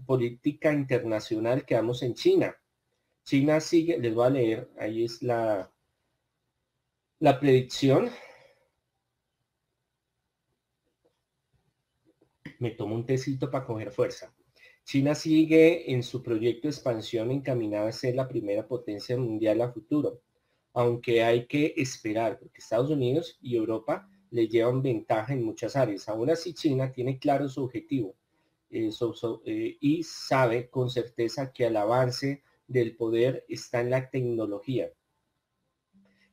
política internacional quedamos en China. China sigue, les voy a leer, ahí es la predicción. Me tomo un tecito para coger fuerza. China sigue en su proyecto de expansión encaminada a ser la primera potencia mundial a futuro, aunque hay que esperar, porque Estados Unidos y Europa le llevan ventaja en muchas áreas. Aún así, China tiene claro su objetivo y sabe con certeza que el avance del poder está en la tecnología.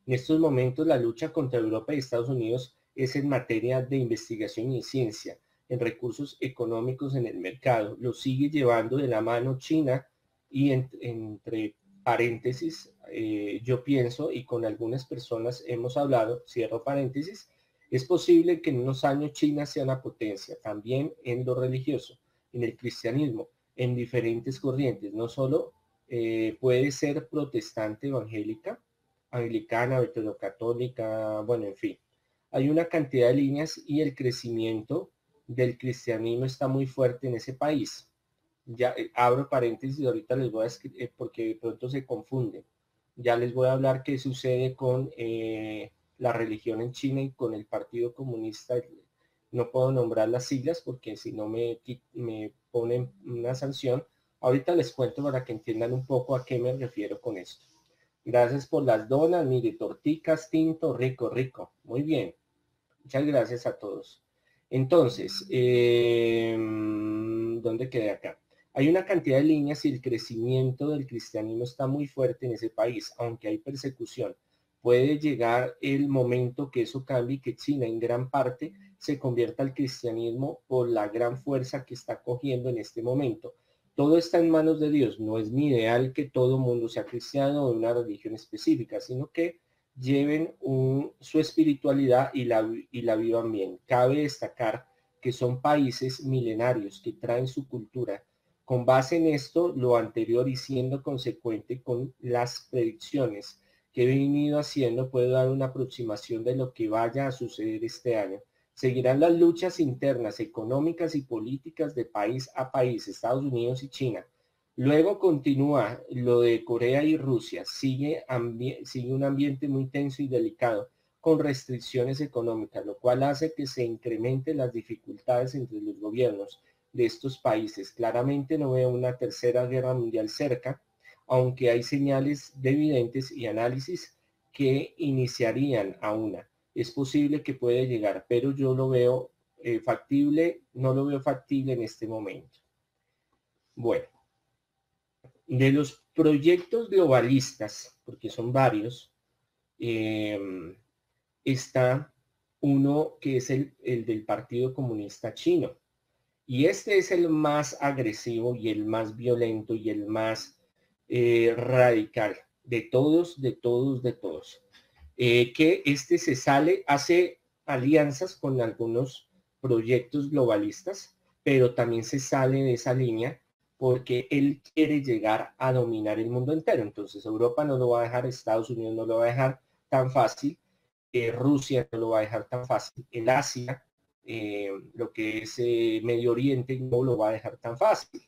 En estos momentos, la lucha contra Europa y Estados Unidos es en materia de investigación y ciencia, en recursos económicos en el mercado. Lo sigue llevando de la mano China y entre paréntesis, yo pienso, y con algunas personas hemos hablado, cierro paréntesis, es posible que en unos años China sea una potencia, también en lo religioso, en el cristianismo, en diferentes corrientes, no solo puede ser protestante evangélica, anglicana, veterocatólica, bueno, en fin. Hay una cantidad de líneas y el crecimiento del cristianismo está muy fuerte en ese país. Ya abro paréntesis, ahorita les voy a escribir porque de pronto se confunden. Ya les voy a hablar qué sucede con la religión en China y con el Partido Comunista. No puedo nombrar las siglas porque si no me ponen una sanción. Ahorita les cuento para que entiendan un poco a qué me refiero con esto. Gracias por las donas, mire, torticas, tinto, rico, rico. Muy bien. Muchas gracias a todos. Entonces, ¿dónde quedé acá? Hay una cantidad de líneas y el crecimiento del cristianismo está muy fuerte en ese país, aunque hay persecución. Puede llegar el momento que eso cambie y que China en gran parte se convierta al cristianismo por la gran fuerza que está cogiendo en este momento. Todo está en manos de Dios. No es mi ideal que todo mundo sea cristiano o de una religión específica, sino que lleven su espiritualidad y la vivan bien. Cabe destacar que son países milenarios que traen su cultura. Con base en esto, lo anterior y siendo consecuente con las predicciones que he venido haciendo, puedo dar una aproximación de lo que vaya a suceder este año. Seguirán las luchas internas, económicas y políticas de país a país, Estados Unidos y China. Luego continúa lo de Corea y Rusia. Sigue un ambiente muy tenso y delicado, con restricciones económicas, lo cual hace que se incrementen las dificultades entre los gobiernos de estos países. Claramente no veo una tercera guerra mundial cerca, aunque hay señales evidentes y análisis que iniciarían a una. Es posible que puede llegar, pero yo lo veo factible, no lo veo factible en este momento. Bueno, de los proyectos globalistas, porque son varios, está uno que es el del Partido Comunista Chino. Y este es el más agresivo y el más violento y el más radical de todos, de todos, de todos. Que este se sale, hace alianzas con algunos proyectos globalistas, pero también se sale de esa línea porque él quiere llegar a dominar el mundo entero. Entonces Europa no lo va a dejar, Estados Unidos no lo va a dejar tan fácil, Rusia no lo va a dejar tan fácil, el Asia, lo que es Medio Oriente no lo va a dejar tan fácil,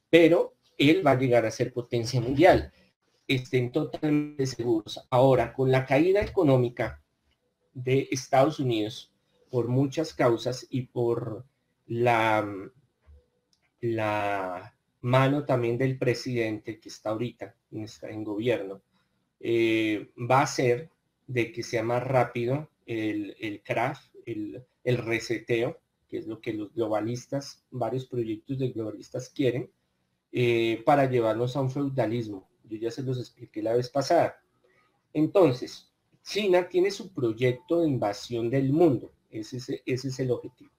pero él va a llegar a ser potencia mundial. Estén totalmente seguros. Ahora, con la caída económica de Estados Unidos, por muchas causas y por la mano también del presidente que está ahorita en gobierno, va a ser de que sea más rápido el crash, el reseteo, que es lo que los globalistas, varios proyectos de globalistas quieren, para llevarnos a un feudalismo. Yo ya se los expliqué la vez pasada. Entonces, China tiene su proyecto de invasión del mundo. Ese es el objetivo.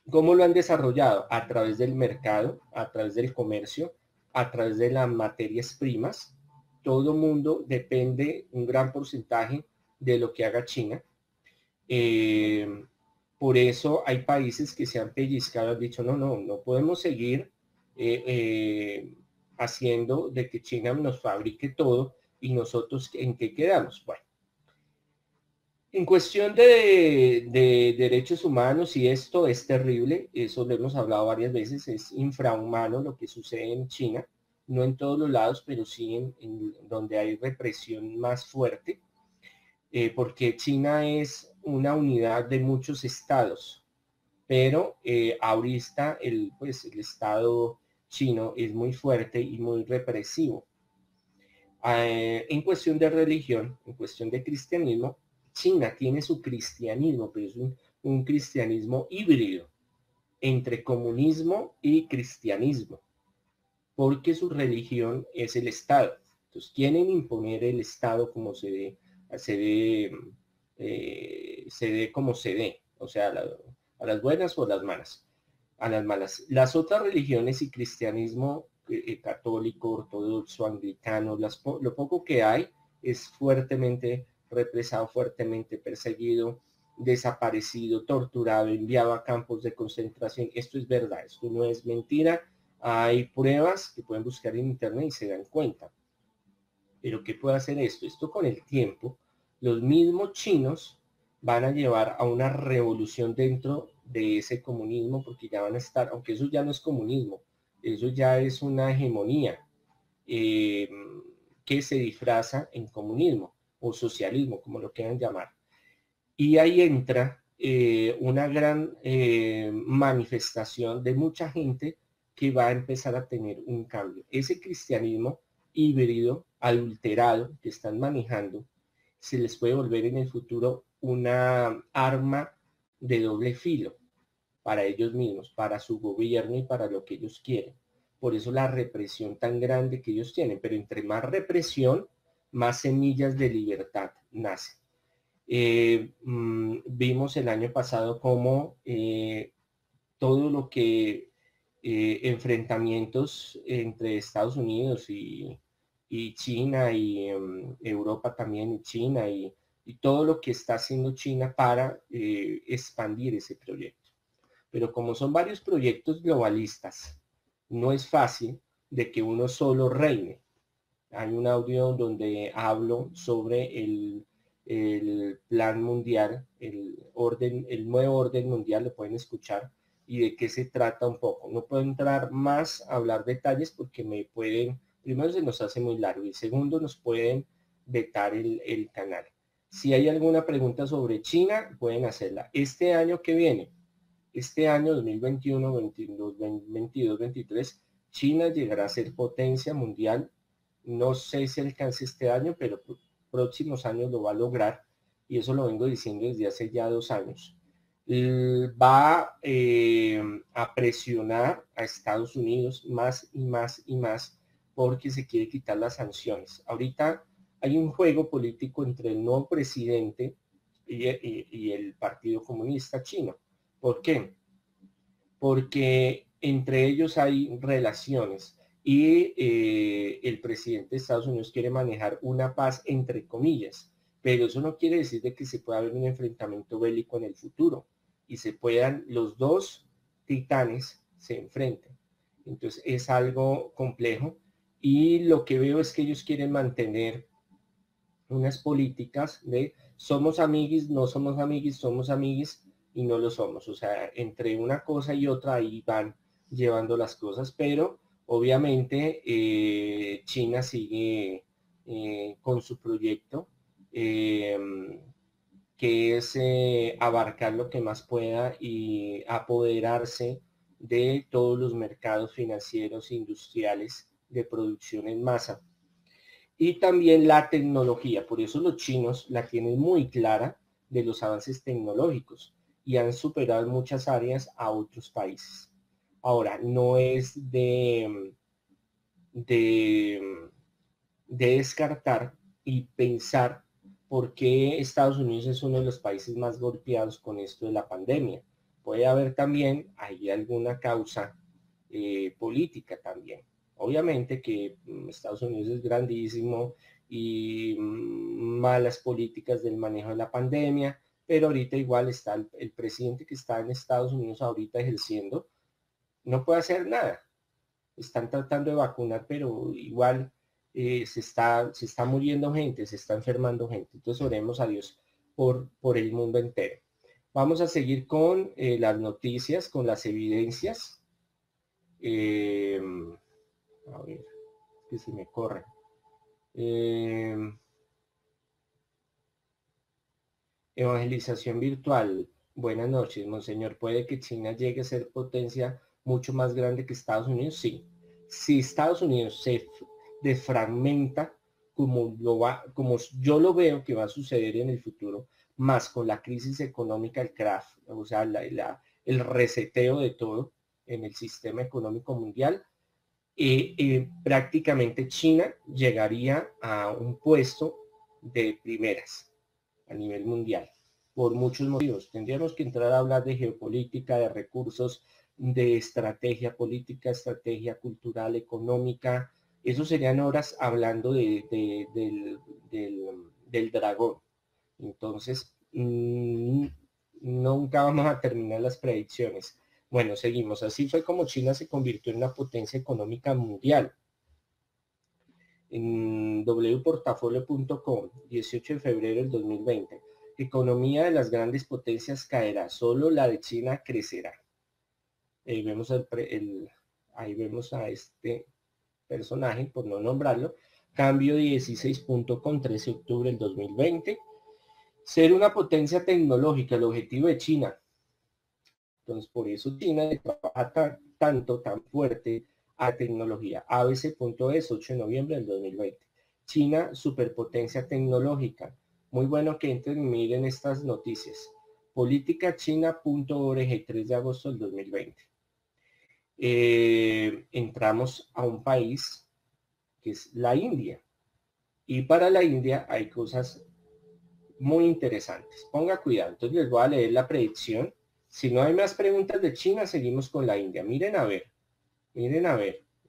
¿Cómo lo han desarrollado? A través del mercado, a través del comercio, a través de las materias primas. Todo mundo depende un gran porcentaje de lo que haga China. Por eso hay países que se han pellizcado, han dicho, no podemos seguir haciendo de que China nos fabrique todo y nosotros en qué quedamos. Bueno, En cuestión de derechos humanos, y esto es terrible, eso lo hemos hablado varias veces, es infrahumano lo que sucede en China, no en todos los lados, pero sí en donde hay represión más fuerte, porque China es una unidad de muchos estados, pero ahorita pues, el estado chino es muy fuerte y muy represivo. En cuestión de religión, en cuestión de cristianismo, China tiene su cristianismo, pero es un cristianismo híbrido entre comunismo y cristianismo, porque su religión es el Estado. Entonces quieren imponer el Estado como se dé como se dé, o sea, a las buenas o a las malas. A las malas. Las otras religiones y cristianismo católico, ortodoxo, anglicano, lo poco que hay es fuertemente represado, fuertemente perseguido, desaparecido, torturado, enviado a campos de concentración. Esto es verdad, esto no es mentira. Hay pruebas que pueden buscar en internet y se dan cuenta. Pero ¿qué puede hacer esto? Esto con el tiempo, los mismos chinos van a llevar a una revolución dentro de ese comunismo, porque ya van a estar, aunque eso ya no es comunismo, eso ya es una hegemonía eh, que se disfraza en comunismo o socialismo, como lo quieran llamar. Y ahí entra una gran manifestación de mucha gente que va a empezar a tener un cambio. Ese cristianismo híbrido, adulterado, que están manejando, se les puede volver en el futuro una arma de doble filo para ellos mismos, para su gobierno y para lo que ellos quieren. Por eso la represión tan grande que ellos tienen. Pero entre más represión, más semillas de libertad nacen. Vimos el año pasado cómo todo lo que enfrentamientos entre Estados Unidos y China y Europa también y China y todo lo que está haciendo China para expandir ese proyecto. Pero como son varios proyectos globalistas, no es fácil de que uno solo reine. Hay un audio donde hablo sobre el plan mundial, el nuevo orden mundial, lo pueden escuchar, y de qué se trata un poco. No puedo entrar más a hablar detalles porque primero se nos hace muy largo y segundo nos pueden vetar el canal. Si hay alguna pregunta sobre China, pueden hacerla. Este año que viene, este año 2021, 22, 22, 23, China llegará a ser potencia mundial. No sé si alcance este año, pero próximos años lo va a lograr. Y eso lo vengo diciendo desde hace ya 2 años. Va a presionar a Estados Unidos más y más y más porque se quiere quitar las sanciones. Ahorita hay un juego político entre el nuevo presidente y el Partido Comunista Chino. ¿Por qué? Porque entre ellos hay relaciones y el presidente de Estados Unidos quiere manejar una paz entre comillas, pero eso no quiere decir de que se pueda haber un enfrentamiento bélico en el futuro y se puedan los dos titanes se enfrenten. Entonces es algo complejo y lo que veo es que ellos quieren mantener unas políticas de somos amiguis, no somos amiguis, somos amiguis y no lo somos. O sea, entre una cosa y otra ahí van llevando las cosas, pero obviamente China sigue con su proyecto, que es abarcar lo que más pueda y apoderarse de todos los mercados financieros e industriales de producción en masa y también la tecnología. Por eso los chinos la tienen muy clara de los avances tecnológicos y han superado en muchas áreas a otros países. Ahora, no es de descartar y pensar por qué Estados Unidos es uno de los países más golpeados con esto de la pandemia. Puede haber también ahí alguna causa política también. Obviamente que Estados Unidos es grandísimo y malas políticas del manejo de la pandemia, pero ahorita igual está el presidente que está en Estados Unidos ahorita ejerciendo, no puede hacer nada. Están tratando de vacunar, pero igual se está muriendo gente, se está enfermando gente. Entonces oremos a Dios. por el mundo entero. Vamos a seguir con las noticias, con las evidencias. A ver, que se me corre. Evangelización virtual. Buenas noches, monseñor. ¿Puede que China llegue a ser potencia mucho más grande que Estados Unidos? Sí. Si Estados Unidos se defragmenta como yo lo veo que va a suceder en el futuro, más con la crisis económica, el crash, o sea, el reseteo de todo en el sistema económico mundial, prácticamente China llegaría a un puesto de primeras a nivel mundial, por muchos motivos. Tendríamos que entrar a hablar de geopolítica, de recursos, de estrategia política, estrategia cultural, económica. Eso serían horas hablando del dragón. Entonces, nunca vamos a terminar las predicciones. Bueno, seguimos. Así fue como China se convirtió en una potencia económica mundial. En wportafolio.com, 18 de febrero del 2020. Economía de las grandes potencias caerá, solo la de China crecerá. Ahí vemos, ahí vemos a este personaje, por no nombrarlo. Cambio 16.com, 13 de octubre del 2020. Ser una potencia tecnológica, el objetivo de China. Entonces, por eso China trabaja tan fuerte a tecnología. ABC.es, 8 de noviembre del 2020. China, superpotencia tecnológica. Muy bueno que entren y miren estas noticias. Politicachina.org, 3 de agosto del 2020. Entramos a un país que es la India. Y para la India hay cosas muy interesantes. Ponga cuidado. Entonces les voy a leer la predicción. Si no hay más preguntas de China, seguimos con la India. Miren a ver.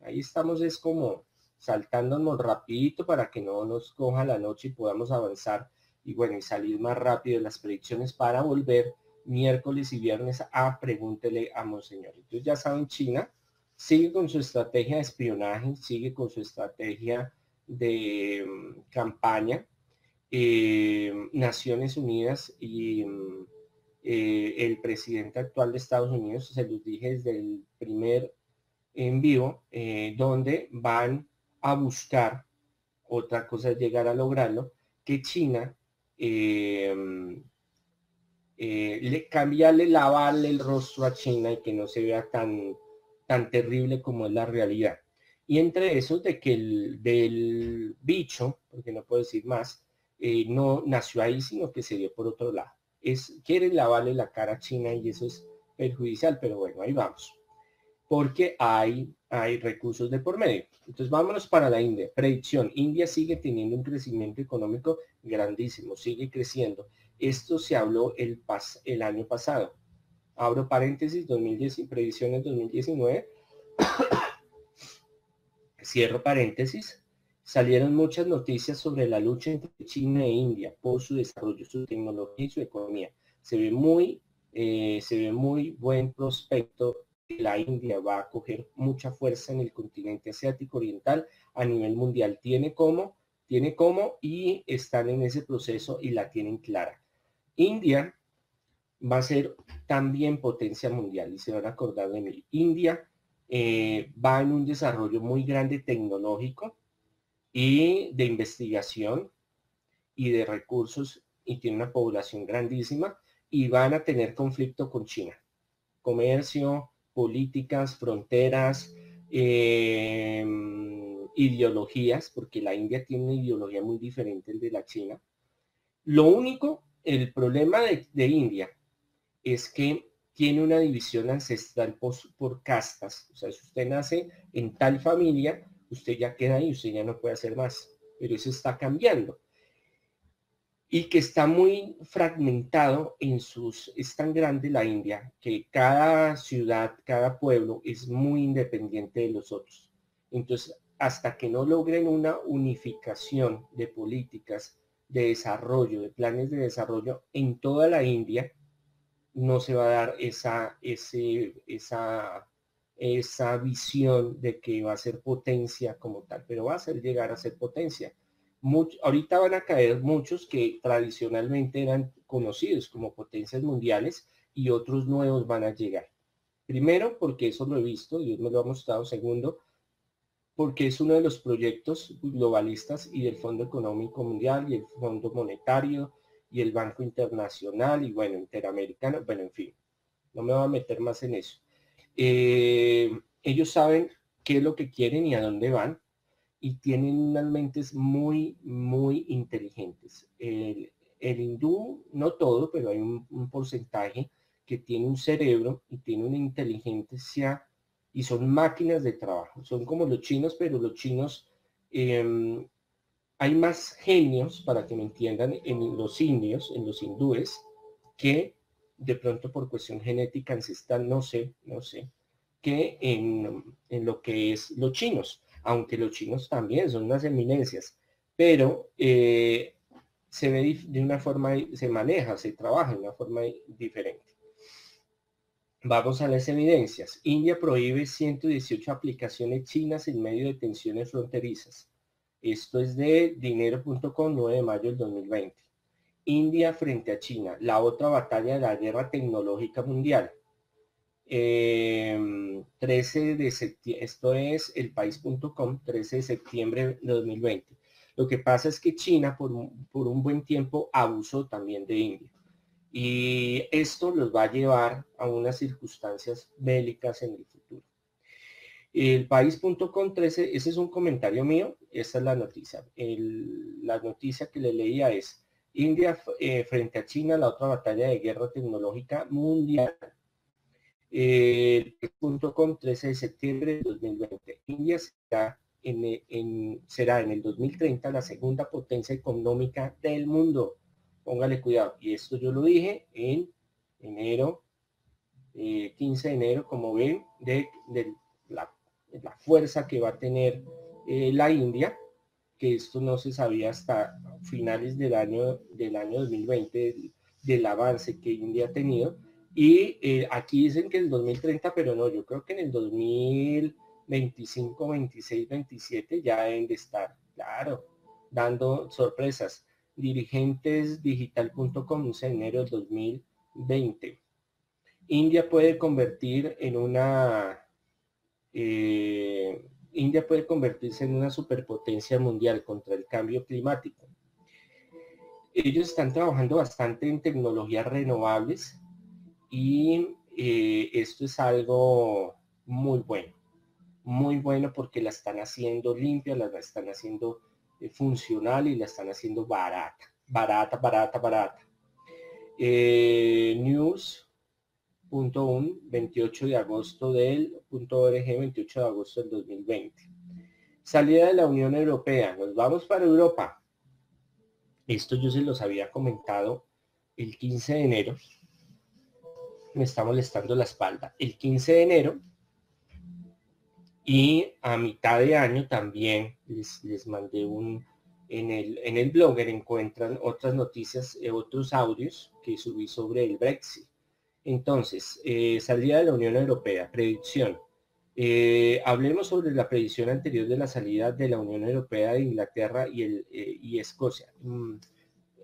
Ahí estamos, es como saltándonos rapidito para que no nos coja la noche y podamos avanzar y bueno, y salir más rápido de las predicciones para volver miércoles y viernes a pregúntele a Monseñor. Entonces ya saben, China sigue con su estrategia de espionaje, sigue con su estrategia de campaña. Naciones Unidas y el presidente actual de Estados Unidos, se los dije desde el primer en vivo, donde van a buscar, otra cosa es llegar a lograrlo, que China cambiarle, lavarle el rostro a China y que no se vea tan terrible como es la realidad. Y entre esos de que del bicho, porque no puedo decir más, no nació ahí, sino que se dio por otro lado. Quieren lavarle la cara a China y eso es perjudicial, pero bueno, ahí vamos. Porque hay recursos de por medio. Entonces vámonos para la India. Predicción. India sigue teniendo un crecimiento económico grandísimo, sigue creciendo. Esto se habló el año pasado. Abro paréntesis, 2010, previsiones 2019. Cierro paréntesis. Salieron muchas noticias sobre la lucha entre China e India por su desarrollo, su tecnología y su economía. Se ve muy buen prospecto. La India va a coger mucha fuerza en el continente asiático oriental a nivel mundial. Tiene cómo y están en ese proceso y la tienen clara. India va a ser también potencia mundial y se van a acordar de mí. India va en un desarrollo muy grande tecnológico y de investigación y de recursos y tiene una población grandísima y van a tener conflicto con China. Comercio, políticas, fronteras, ideologías, porque la India tiene una ideología muy diferente de la China. Lo único, el problema de India es que tiene una división ancestral por castas. O sea, si usted nace en tal familia, usted ya queda ahí, usted ya no puede hacer más. Pero eso está cambiando. Y que está muy fragmentado es tan grande la India que cada ciudad, cada pueblo es muy independiente de los otros. Entonces, hasta que no logren una unificación de políticas de desarrollo, de planes de desarrollo en toda la India, no se va a dar esa visión de que va a ser potencia como tal, pero va a ser llegar a ser potencia. ahorita van a caer muchos que tradicionalmente eran conocidos como potencias mundiales y otros nuevos van a llegar. Primero, porque eso lo he visto, Dios me lo ha mostrado. Segundo, porque es uno de los proyectos globalistas y del Fondo Económico Mundial y el Fondo Monetario y el Banco Internacional y bueno, Interamericano, bueno, en fin, no me voy a meter más en eso. Ellos saben qué es lo que quieren y a dónde van y tienen unas mentes muy, muy inteligentes. El hindú, no todo, pero hay un porcentaje que tiene un cerebro y tiene una inteligencia y son máquinas de trabajo. Son como los chinos, pero los chinos, hay más genios, para que me entiendan, en los indios, en los hindúes, que de pronto por cuestión genética ancestral, no sé, que en lo que es los chinos, aunque los chinos también son unas eminencias, pero se ve de una forma, se maneja, se trabaja de una forma diferente. Vamos a las evidencias. India prohíbe 118 aplicaciones chinas en medio de tensiones fronterizas. Esto es de dinero.com, 9 de mayo del 2020. India frente a China, la otra batalla de la guerra tecnológica mundial. 13 de septiembre, esto es elpaís.com, 13 de septiembre de 2020. Lo que pasa es que China por un buen tiempo abusó también de India. Y esto los va a llevar a unas circunstancias bélicas en el futuro. El país.com 13, ese es un comentario mío, esta es la noticia. La noticia que le leía es India frente a China, la otra batalla de guerra tecnológica mundial. .com 13 de septiembre de 2020. India será en el 2030 la segunda potencia económica del mundo. Póngale cuidado. Y esto yo lo dije en enero, 15 de enero, como ven, de la fuerza que va a tener la India, que esto no se sabía hasta finales del año 2020, del avance que India ha tenido. Y aquí dicen que el 2030, pero no, yo creo que en el 2025, 26, 27 ya deben de estar, claro, dando sorpresas. Dirigentesdigital.com, en enero del 2020. India puede convertir en India puede convertirse en una superpotencia mundial contra el cambio climático. Ellos están trabajando bastante en tecnologías renovables y esto es algo muy bueno porque la están haciendo limpia, la están haciendo funcional y la están haciendo barata. News.un 28 de agosto del .org 28 de agosto del 2020. Salida de la Unión Europea. Nos vamos para Europa. Esto yo se los había comentado el 15 de enero. Me está molestando la espalda. El 15 de enero y a mitad de año también les mandé en el blogger encuentran otras noticias, otros audios que subí sobre el Brexit. Entonces, salida de la Unión Europea, predicción. Hablemos sobre la predicción anterior de la salida de la Unión Europea de Inglaterra y Escocia.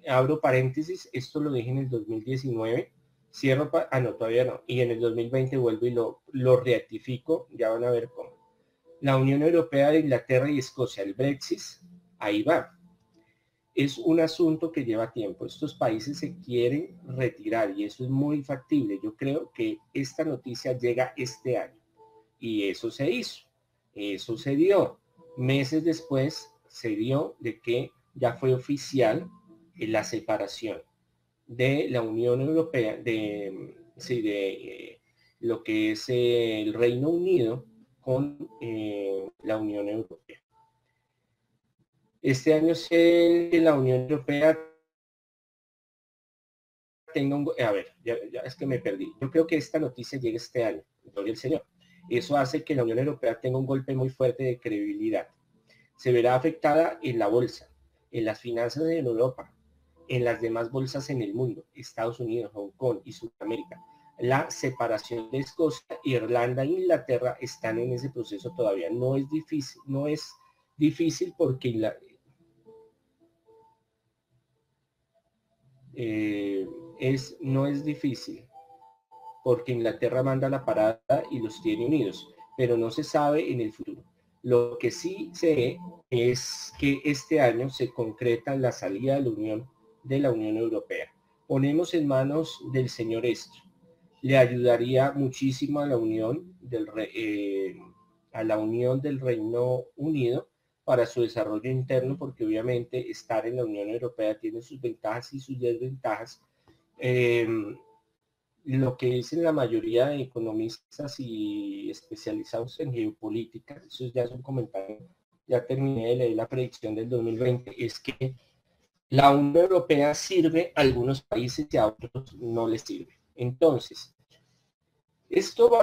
Abro paréntesis, esto lo dije en el 2019, cierro, no, todavía no, y en el 2020 vuelvo y lo rectifico, ya van a ver cómo. La Unión Europea de Inglaterra y Escocia, el Brexit, ahí va. Es un asunto que lleva tiempo. Estos países se quieren retirar y eso es muy factible. Yo creo que esta noticia llega este año y eso se hizo. Eso se dio. Meses después se dio de que ya fue oficial la separación de la Unión Europea, de lo que es el Reino Unido con la Unión Europea. Este año sé que la Unión Europea tenga un... A ver, ya es que me perdí. Yo creo que esta noticia llega este año, gloria al Señor. Eso hace que la Unión Europea tenga un golpe muy fuerte de credibilidad. Se verá afectada en la bolsa, en las finanzas en Europa, en las demás bolsas en el mundo, Estados Unidos, Hong Kong y Sudamérica. La separación de Escocia, Irlanda e Inglaterra están en ese proceso todavía. No es difícil porque no es difícil, porque Inglaterra manda la parada y los tiene unidos, pero no se sabe en el futuro. Lo que sí sé es que este año se concreta la salida de la Unión Europea. Ponemos en manos del señor esto. Le ayudaría muchísimo a la Unión del Reino Unido para su desarrollo interno, porque obviamente estar en la Unión Europea tiene sus ventajas y sus desventajas. Lo que dicen la mayoría de economistas y especializados en geopolítica, eso ya es un comentario, ya terminé de leer la predicción del 2020, es que la Unión Europea sirve a algunos países y a otros no les sirve. Entonces, esto va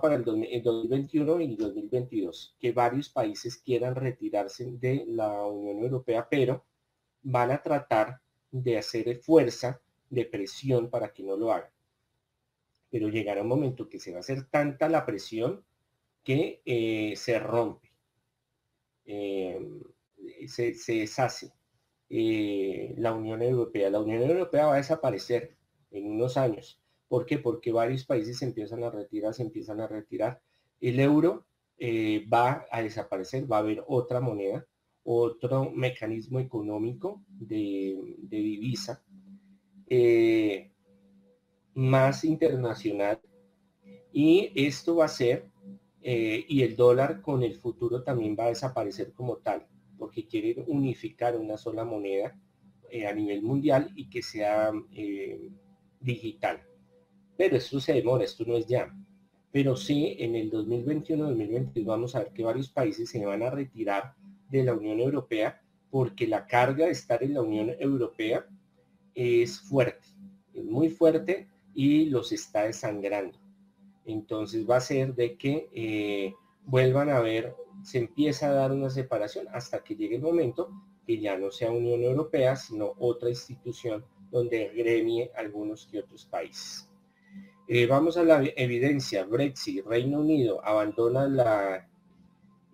para el 2021 y 2022, que varios países quieran retirarse de la Unión Europea, pero van a tratar de hacer fuerza de presión para que no lo hagan. Pero llegará un momento que se va a hacer tanta la presión que se rompe, se deshace la Unión Europea. La Unión Europea va a desaparecer en unos años. ¿Por qué? Porque varios países se empiezan a retirar. El euro va a desaparecer, va a haber otra moneda, otro mecanismo económico de divisa más internacional, y esto va a ser, y el dólar con el futuro también va a desaparecer como tal, porque quieren unificar una sola moneda a nivel mundial y que sea digital. Pero esto se demora, esto no es ya. Pero sí, en el 2021-2022 vamos a ver que varios países se van a retirar de la Unión Europea, porque la carga de estar en la Unión Europea es fuerte, es muy fuerte, y los está desangrando. Entonces va a ser de que vuelvan a ver, se empieza a dar una separación hasta que llegue el momento que ya no sea Unión Europea, sino otra institución donde gremie algunos que otros países. Vamos a la evidencia. Brexit, Reino Unido abandona la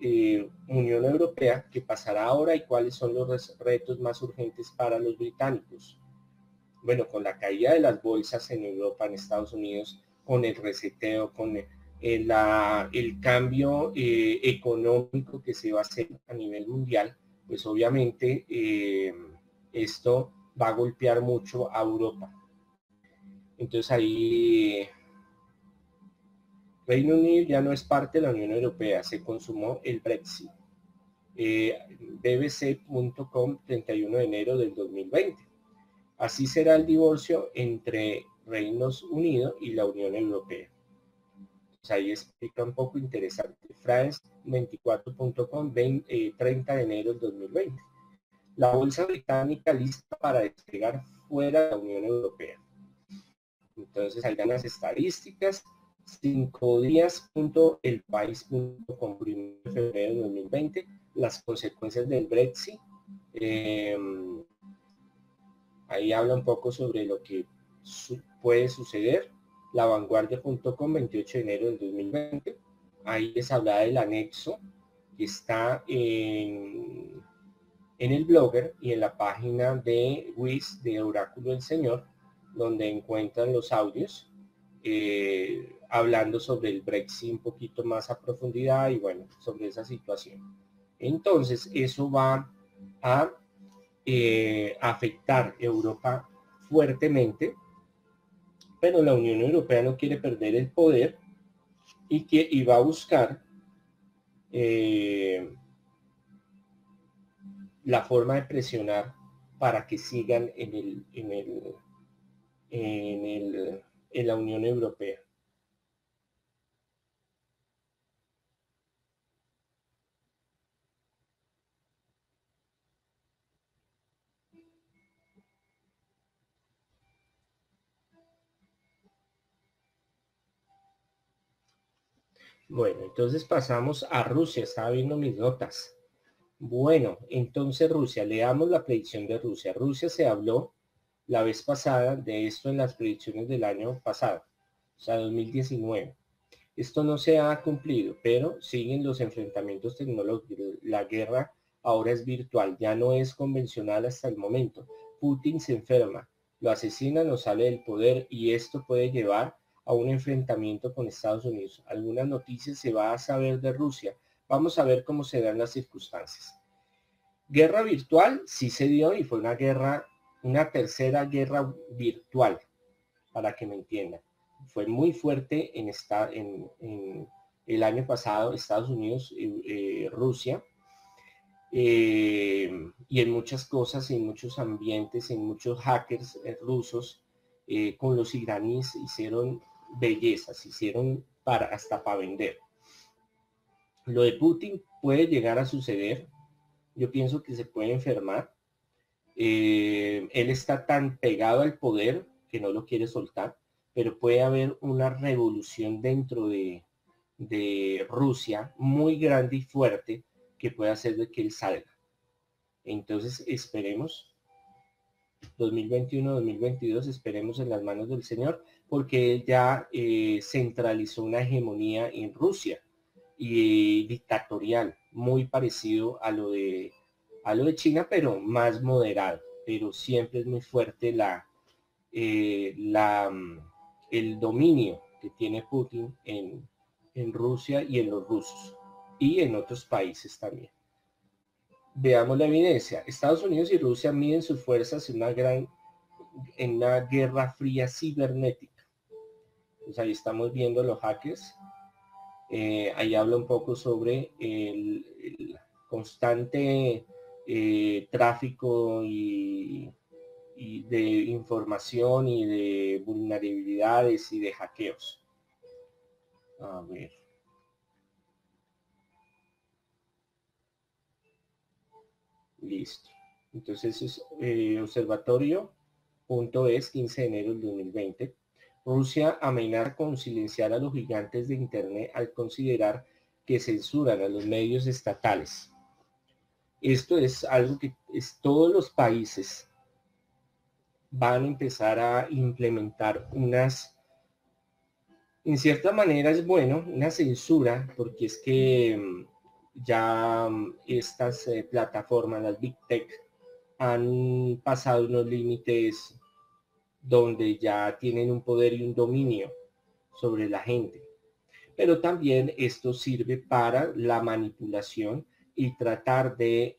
Unión Europea. ¿Qué pasará ahora y cuáles son los retos más urgentes para los británicos? Bueno, con la caída de las bolsas en Europa, en Estados Unidos, con el reseteo, con el cambio económico que se va a hacer a nivel mundial, pues obviamente esto va a golpear mucho a Europa. Entonces ahí Reino Unido ya no es parte de la Unión Europea, se consumó el Brexit. BBC.com, 31 de enero del 2020. Así será el divorcio entre Reino Unido y la Unión Europea. Pues ahí explica un poco interesante. France24.com, 30 de enero del 2020. La bolsa británica lista para despegar fuera de la Unión Europea. Entonces ahí dan las estadísticas. 5 días. Elpaís.com, 1 de febrero de 2020. Las consecuencias del Brexit. Ahí habla un poco sobre lo que puede suceder. Lavanguardia.com, 28 de enero del 2020. Ahí les habla del anexo que está en el Blogger y en la página de WIS, de Oráculo del Señor, donde encuentran los audios hablando sobre el Brexit un poquito más a profundidad y bueno, sobre esa situación. Entonces, eso va a afectar Europa fuertemente, pero la Unión Europea no quiere perder el poder y va a buscar la forma de presionar para que sigan en la Unión Europea. Bueno, entonces pasamos a Rusia. Estaba viendo mis notas. Bueno, entonces Rusia, leamos la predicción de Rusia. Rusia se habló la vez pasada de esto en las predicciones del año pasado, o sea, 2019. Esto no se ha cumplido, pero siguen los enfrentamientos tecnológicos. La guerra ahora es virtual, ya no es convencional hasta el momento. Putin se enferma, lo asesinan o sale del poder y esto puede llevar a un enfrentamiento con Estados Unidos. Algunas noticias se va a saber de Rusia. Vamos a ver cómo se dan las circunstancias. Guerra virtual sí se dio y fue una guerra, una tercera guerra virtual, para que me entiendan. Fue muy fuerte en el año pasado, Estados Unidos, Rusia, y en muchas cosas, en muchos ambientes, en muchos hackers rusos, con los iraníes hicieron bellezas, hicieron hasta para vender. Lo de Putin puede llegar a suceder. Yo pienso que se puede enfermar. Él está tan pegado al poder que no lo quiere soltar, pero puede haber una revolución dentro de Rusia muy grande y fuerte que puede hacer de que él salga. Entonces esperemos 2021-2022, esperemos en las manos del Señor, porque él ya centralizó una hegemonía en Rusia y dictatorial, muy parecido a lo de China, pero más moderado, pero siempre es muy fuerte el dominio que tiene Putin en Rusia y en los rusos y en otros países también. Veamos la evidencia. Estados Unidos y Rusia miden sus fuerzas en una guerra fría cibernética. Pues ahí estamos viendo los hackers. Ahí habla un poco sobre el constante tráfico y de información y de vulnerabilidades y de hackeos. A ver. Listo. Entonces es observatorio.es 15 de enero del 2020. Rusia amenaza con silenciar a los gigantes de Internet al considerar que censuran a los medios estatales. Esto es algo que todos los países van a empezar a implementar en cierta manera es bueno, una censura, porque es que ya estas plataformas, las Big Tech, han pasado unos límites donde ya tienen un poder y un dominio sobre la gente. Pero también esto sirve para la manipulación y tratar de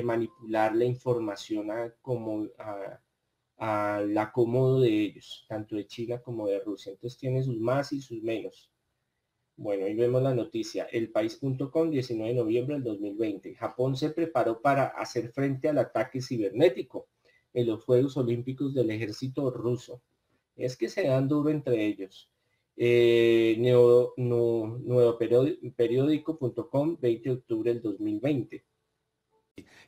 manipular la información al acomodo de ellos, tanto de China como de Rusia. Entonces tiene sus más y sus menos. Bueno, ahí vemos la noticia. Elpaís.com, 19 de noviembre del 2020. Japón se preparó para hacer frente al ataque cibernético en los Juegos Olímpicos del ejército ruso. Es que se dan duro entre ellos. Nuevo periódico.com, 20 de octubre del 2020.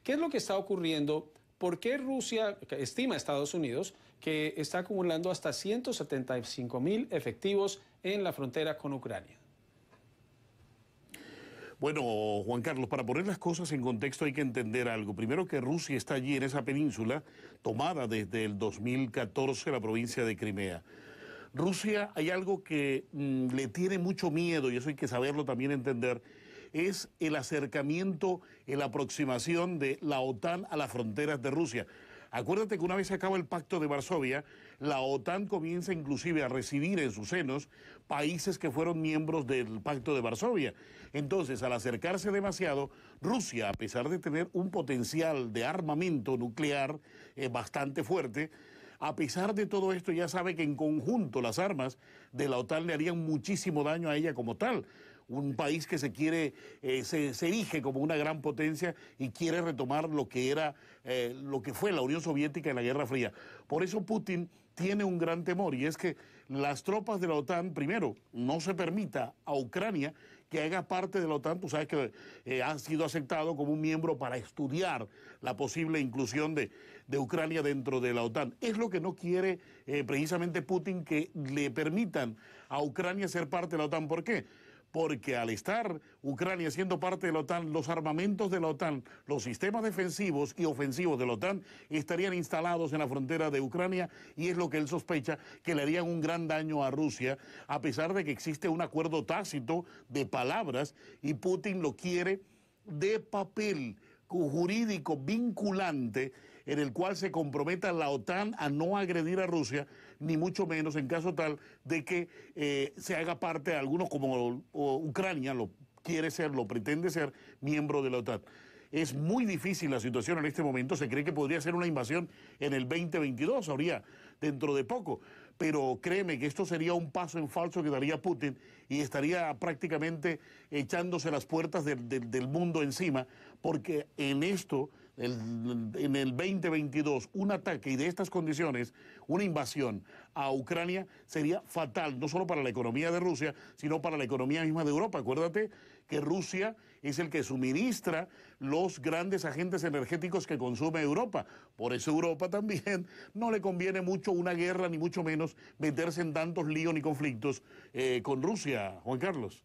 ¿Qué es lo que está ocurriendo? ¿Por qué Rusia estima a Estados Unidos que está acumulando hasta 175.000 efectivos en la frontera con Ucrania? Bueno, Juan Carlos, para poner las cosas en contexto hay que entender algo. Primero que Rusia está allí en esa península, tomada desde el 2014 la provincia de Crimea. Rusia hay algo que le tiene mucho miedo, y eso hay que saberlo también entender, es el acercamiento, la aproximación de la OTAN a las fronteras de Rusia. Acuérdate que una vez se acaba el Pacto de Varsovia, la OTAN comienza inclusive a recibir en sus senos países que fueron miembros del Pacto de Varsovia. Entonces, al acercarse demasiado, Rusia, a pesar de tener un potencial de armamento nuclear bastante fuerte, a pesar de todo esto ya sabe que en conjunto las armas de la OTAN le harían muchísimo daño a ella como tal. Un país que se erige como una gran potencia y quiere retomar lo que fue la Unión Soviética en la Guerra Fría. Por eso Putin tiene un gran temor, y es que las tropas de la OTAN, primero, no se permita a Ucrania que haga parte de la OTAN. Tú sabes que ha sido aceptado como un miembro para estudiar la posible inclusión de Ucrania dentro de la OTAN. Es lo que no quiere precisamente Putin, que le permitan a Ucrania ser parte de la OTAN. ¿Por qué? Porque al estar Ucrania siendo parte de la OTAN, los armamentos de la OTAN, los sistemas defensivos y ofensivos de la OTAN estarían instalados en la frontera de Ucrania, y es lo que él sospecha, que le harían un gran daño a Rusia, a pesar de que existe un acuerdo tácito de palabras, y Putin lo quiere de papel, jurídico vinculante en el cual se comprometa la OTAN a no agredir a Rusia, ni mucho menos en caso tal de que se haga parte de algunos, como Ucrania lo quiere ser, lo pretende ser, miembro de la OTAN. Es muy difícil la situación en este momento, se cree que podría ser una invasión en el 2022, habría dentro de poco, pero créeme que esto sería un paso en falso que daría Putin y estaría prácticamente echándose las puertas del mundo encima, porque en esto, en el 2022, un ataque y de estas condiciones, una invasión a Ucrania sería fatal, no solo para la economía de Rusia, sino para la economía misma de Europa. Acuérdate que Rusia es el que suministra los grandes agentes energéticos que consume Europa. Por eso Europa también no le conviene mucho una guerra, ni mucho menos meterse en tantos líos ni conflictos con Rusia, Juan Carlos.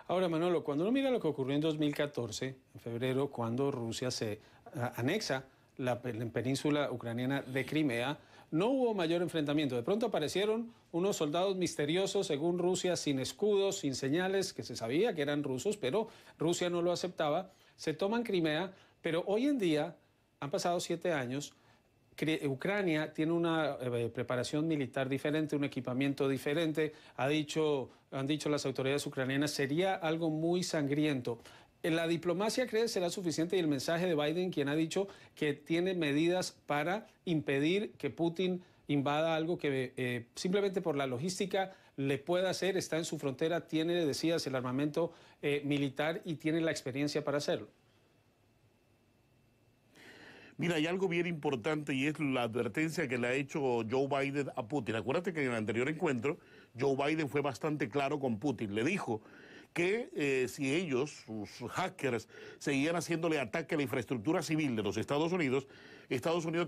Ahora, Manolo, cuando uno mira lo que ocurrió en 2014, en febrero, cuando Rusia se anexa la península ucraniana de Crimea, no hubo mayor enfrentamiento. De pronto aparecieron unos soldados misteriosos, según Rusia, sin escudos, sin señales, que se sabía que eran rusos, pero Rusia no lo aceptaba. Se toman Crimea, pero hoy en día, han pasado 7 años, Ucrania tiene una preparación militar diferente, un equipamiento diferente. Han dicho las autoridades ucranianas, sería algo muy sangriento. ¿La diplomacia cree será suficiente? Y el mensaje de Biden, quien ha dicho que tiene medidas para impedir que Putin invada algo que simplemente por la logística le pueda hacer, está en su frontera, tiene, decías, el armamento militar y tiene la experiencia para hacerlo. Mira, hay algo bien importante y es la advertencia que le ha hecho Joe Biden a Putin. Acuérdate que en el anterior encuentro, Joe Biden fue bastante claro con Putin. Le dijo que si ellos, sus hackers, seguían haciéndole ataque a la infraestructura civil de los Estados Unidos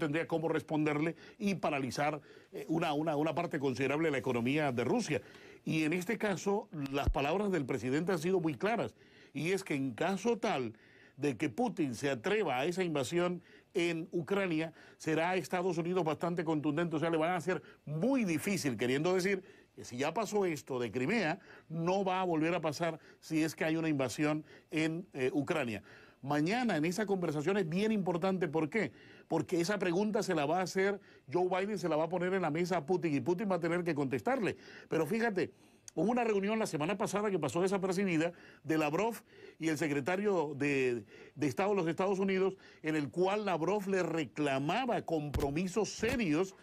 tendría cómo responderle y paralizar una parte considerable de la economía de Rusia. Y en este caso, las palabras del presidente han sido muy claras. Y es que en caso tal de que Putin se atreva a esa invasión en Ucrania, será a Estados Unidos bastante contundente, o sea, le van a hacer muy difícil, queriendo decir que si ya pasó esto de Crimea, no va a volver a pasar si es que hay una invasión en Ucrania. Mañana en esa conversación es bien importante, ¿por qué? Porque esa pregunta se la va a hacer Joe Biden, se la va a poner en la mesa a Putin y Putin va a tener que contestarle. Pero fíjate, hubo una reunión la semana pasada que pasó desapercibida de Lavrov y el secretario de Estado de los Estados Unidos, en el cual Lavrov le reclamaba compromisos serios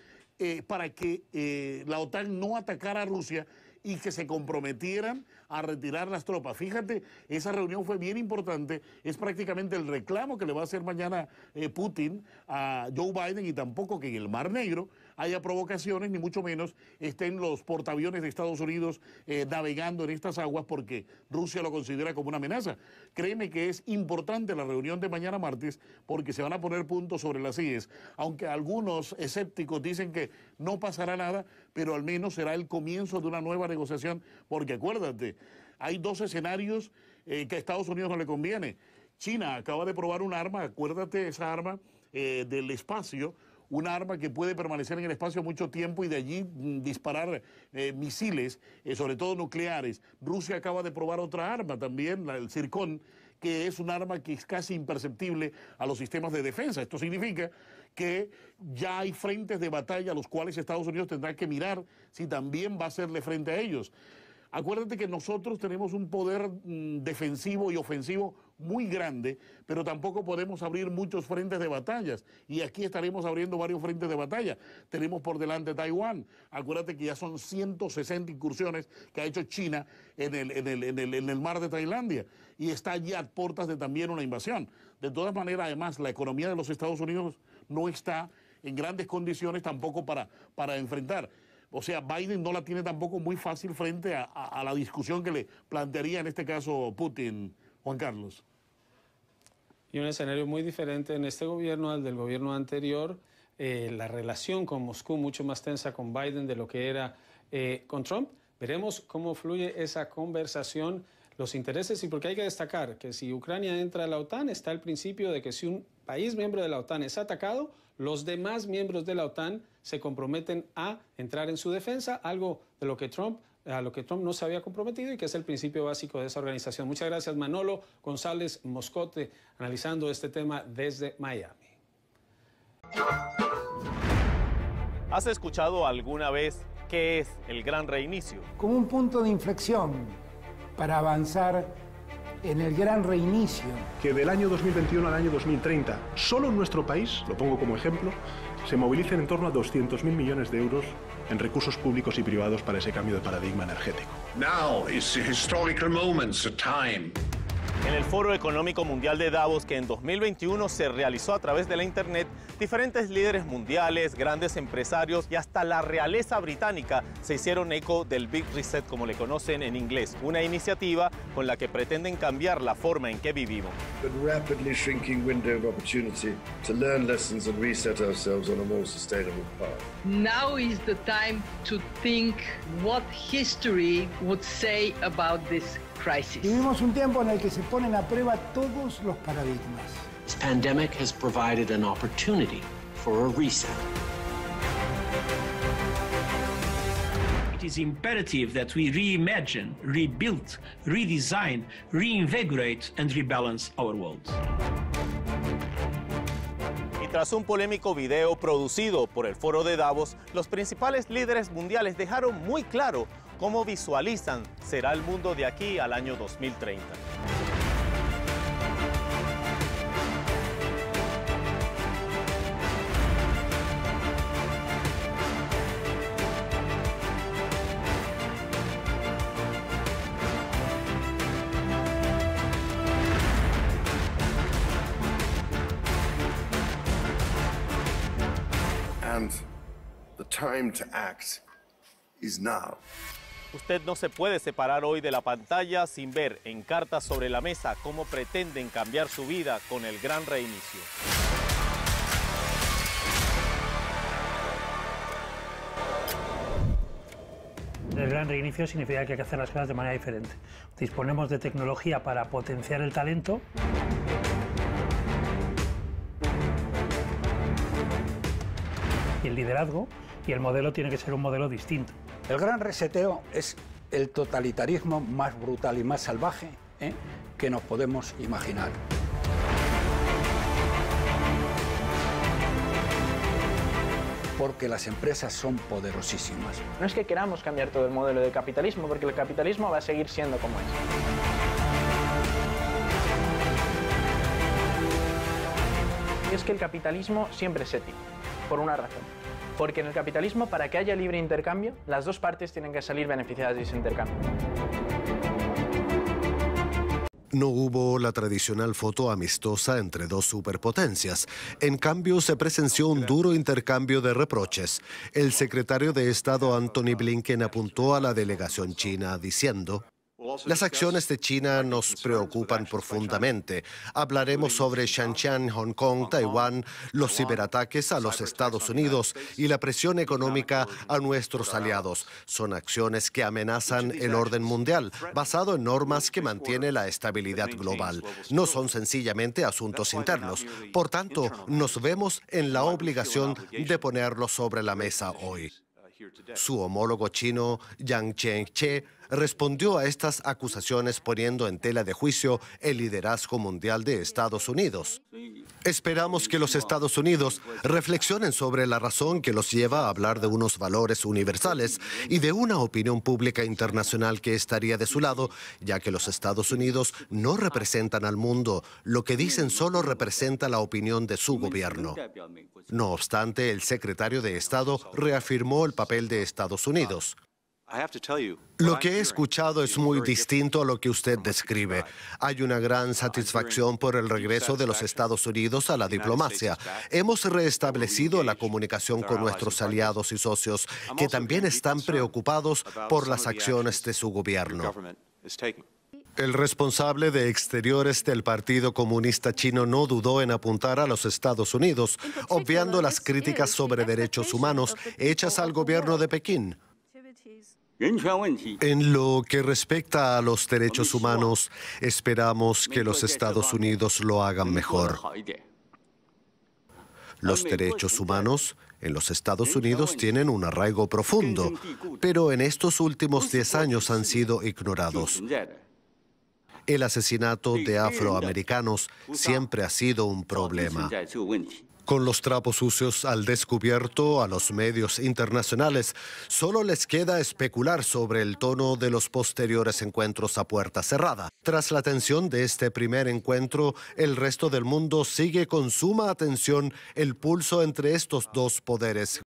para que la OTAN no atacara a Rusia y que se comprometieran a retirar las tropas. Fíjate, esa reunión fue bien importante, es prácticamente el reclamo que le va a hacer mañana Putin a Joe Biden, y tampoco que en el Mar Negro haya provocaciones, ni mucho menos estén los portaaviones de Estados Unidos navegando en estas aguas, porque Rusia lo considera como una amenaza. Créeme que es importante la reunión de mañana martes, porque se van a poner puntos sobre las IES, aunque algunos escépticos dicen que no pasará nada, pero al menos será el comienzo de una nueva negociación, porque acuérdate, hay dos escenarios que a Estados Unidos no le conviene. China acaba de probar un arma, acuérdate esa arma del espacio, un arma que puede permanecer en el espacio mucho tiempo y de allí disparar misiles, sobre todo nucleares. Rusia acaba de probar otra arma también, el Zircón, que es un arma que es casi imperceptible a los sistemas de defensa. Esto significa que ya hay frentes de batalla a los cuales Estados Unidos tendrá que mirar si también va a hacerle frente a ellos. Acuérdate que nosotros tenemos un poder defensivo y ofensivo muy grande, pero tampoco podemos abrir muchos frentes de batallas. Y aquí estaremos abriendo varios frentes de batalla. Tenemos por delante Taiwán. Acuérdate que ya son 160 incursiones que ha hecho China en el mar de Tailandia. Y está allí a puertas de también una invasión. De todas maneras, además, la economía de los Estados Unidos no está en grandes condiciones tampoco para enfrentar. O sea, Biden no la tiene tampoco muy fácil frente a la discusión que le plantearía en este caso Putin, Juan Carlos. Y un escenario muy diferente en este gobierno al del gobierno anterior. La relación con Moscú mucho más tensa con Biden de lo que era con Trump. Veremos cómo fluye esa conversación, los intereses, y porque hay que destacar que si Ucrania entra a la OTAN, está el principio de que si un país miembro de la OTAN es atacado, los demás miembros de la OTAN se comprometen a entrar en su defensa, algo de lo que Trump a lo que Trump no se había comprometido y que es el principio básico de esa organización. Muchas gracias, Manolo González Moscote, analizando este tema desde Miami. ¿Has escuchado alguna vez qué es el gran reinicio? Como un punto de inflexión para avanzar en el gran reinicio. Que del año 2021 al año 2030, solo en nuestro país, lo pongo como ejemplo, se movilicen en torno a 200.000 millones de euros en recursos públicos y privados para ese cambio de paradigma energético. Now is a historical moment, a time. En el Foro Económico Mundial de Davos, que en 2021 se realizó a través de la Internet, diferentes líderes mundiales, grandes empresarios y hasta la realeza británica se hicieron eco del Big Reset, como le conocen en inglés, una iniciativa con la que pretenden cambiar la forma en que vivimos. The rapidly shrinking window of opportunity to learn lessons and reset ourselves on a more sustainable path. Now is the time to think what history would say about this crisis. Vivimos un tiempo en el que se ponen a prueba todos los paradigmas. This pandemic has provided an opportunity for a reset. It is imperative that we reimagine, rebuild, redesign, reinvigorate and rebalance our world. Y tras un polémico video producido por el Foro de Davos, los principales líderes mundiales dejaron muy claro cómo visualizan será el mundo de aquí al año 2030. And the time to act is now. Usted no se puede separar hoy de la pantalla sin ver en cartas sobre la mesa cómo pretenden cambiar su vida con el gran reinicio. El gran reinicio significa que hay que hacer las cosas de manera diferente. Disponemos de tecnología para potenciar el talento. Y el liderazgo, y el modelo tiene que ser un modelo distinto. El gran reseteo es el totalitarismo más brutal y más salvaje que nos podemos imaginar. Porque las empresas son poderosísimas. No es que queramos cambiar todo el modelo de capitalismo, porque el capitalismo va a seguir siendo como es. Y es que el capitalismo siempre es ético, por una razón. Porque en el capitalismo, para que haya libre intercambio, las dos partes tienen que salir beneficiadas de ese intercambio. No hubo la tradicional foto amistosa entre dos superpotencias. En cambio, se presenció un duro intercambio de reproches. El secretario de Estado Antony Blinken apuntó a la delegación china diciendo: las acciones de China nos preocupan profundamente. Hablaremos sobre Xinjiang, Hong Kong, Taiwán, los ciberataques a los Estados Unidos y la presión económica a nuestros aliados. Son acciones que amenazan el orden mundial, basado en normas que mantienen la estabilidad global. No son sencillamente asuntos internos. Por tanto, nos vemos en la obligación de ponerlo sobre la mesa hoy. Su homólogo chino, Yang Cheng-che, respondió a estas acusaciones poniendo en tela de juicio el liderazgo mundial de Estados Unidos. Esperamos que los Estados Unidos reflexionen sobre la razón que los lleva a hablar de unos valores universales y de una opinión pública internacional que estaría de su lado, ya que los Estados Unidos no representan al mundo. Lo que dicen solo representa la opinión de su gobierno. No obstante, el secretario de Estado reafirmó el papel de Estados Unidos. Lo que he escuchado es muy distinto a lo que usted describe. Hay una gran satisfacción por el regreso de los Estados Unidos a la diplomacia. Hemos restablecido la comunicación con nuestros aliados y socios, que también están preocupados por las acciones de su gobierno. El responsable de Exteriores del Partido Comunista Chino no dudó en apuntar a los Estados Unidos, obviando las críticas sobre derechos humanos hechas al gobierno de Pekín. En lo que respecta a los derechos humanos, esperamos que los Estados Unidos lo hagan mejor. Los derechos humanos en los Estados Unidos tienen un arraigo profundo, pero en estos últimos 10 años han sido ignorados. El asesinato de afroamericanos siempre ha sido un problema. Con los trapos sucios al descubierto a los medios internacionales, solo les queda especular sobre el tono de los posteriores encuentros a puerta cerrada. Tras la tensión de este primer encuentro, el resto del mundo sigue con suma atención el pulso entre estos dos poderes